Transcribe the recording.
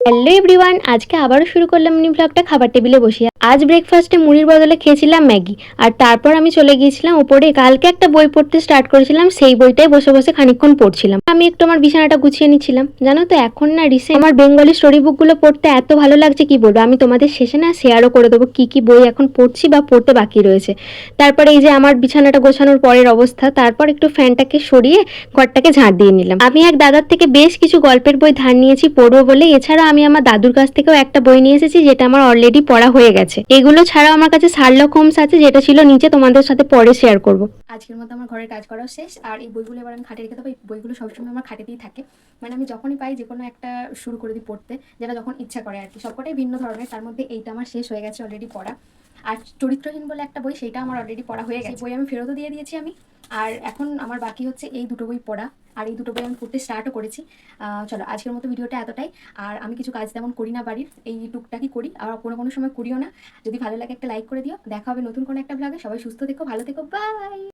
Hello everyone, আজকে আবারও শুরু করলাম মিনি ব্লগটা খাবার টেবিলে বসিয়ে। আজ ব্রেকফাস্টে মুড়ির বদলে খেয়েছিলাম ম্যাগি, আর তারপর আমি চলে গিয়েছিলাম উপরে। কালকে একটা বই পড়তে স্টার্ট করেছিলাম, সেই বইটাই বসে বসে খানিকক্ষণ পড়ছিলাম। আমি একটু আমার বিছানাটা গুছিয়ে নিচ্ছিলাম। জানো তো, এখন না রিসেন্ট আমার বেঙ্গলি স্টোরি বুকগুলো পড়তে এত ভালো লাগছে, কি বলবো। আমি তোমাদের শেষে না শেয়ারও করে দেবো কি কি বই এখন পড়ছি বা পড়তে বাকি রয়েছে। তারপরে এই যে আমার বিছানাটা গোছানোর পরের অবস্থা, তারপর একটু ফ্যানটাকে সরিয়ে ঘরটাকে ঝাঁট দিয়ে নিলাম। আমি এক দাদার থেকে বেশ কিছু গল্পের বই ধার নিয়েছি পড়বো বলে। এছাড়া আমি আমার দাদুর কাছ থেকেও একটা বই নিয়ে এসেছি, যেটা আমার অলরেডি পড়া হয়ে গেছে। এগুলো ছাড়াও আমার কাছে শার্লক হোমস আছে, যেটা ছিল নিচে, তোমাদের সাথে পরে শেয়ার করবো। আজকের মতো আমার ঘরের কাজ করা শেষ, আর এই বইগুলো এবার আমি খাটে রেখে দেবো। এই বইগুলো সবসময় আমার খাটেতেই থাকে, মানে আমি যখনই পাই যে কোনো একটা শুরু করে দিই পড়তে, যেটা যখন ইচ্ছা করে আর কি। সবকটাই ভিন্ন ধরনের, তার মধ্যে এইটা আমার শেষ হয়ে গেছে অলরেডি পড়া। আর চরিত্রহীন বলে একটা বই, সেইটা আমার অলরেডি পড়া হয়ে গেছে। বই আমি ফেরতও দিয়ে দিয়েছি আমি। আর এখন আমার বাকি হচ্ছে এই দুটো বই পড়া, আর এই দুটো বই আমি পড়তে স্টার্টও করেছি। চলো আজকের মতো ভিডিওটা এতটাই। আর আমি কিছু কাজ তেমন করি না বাড়ির, এই টুকটাকই করি, আর কোনো কোনো সময় করিও না। যদি ভালো লাগে একটা লাইক করে দিও। দেখা হবে নতুন কোনো একটা ব্লগে। সবাই সুস্থ থেকো, ভালো থেকো, বাই।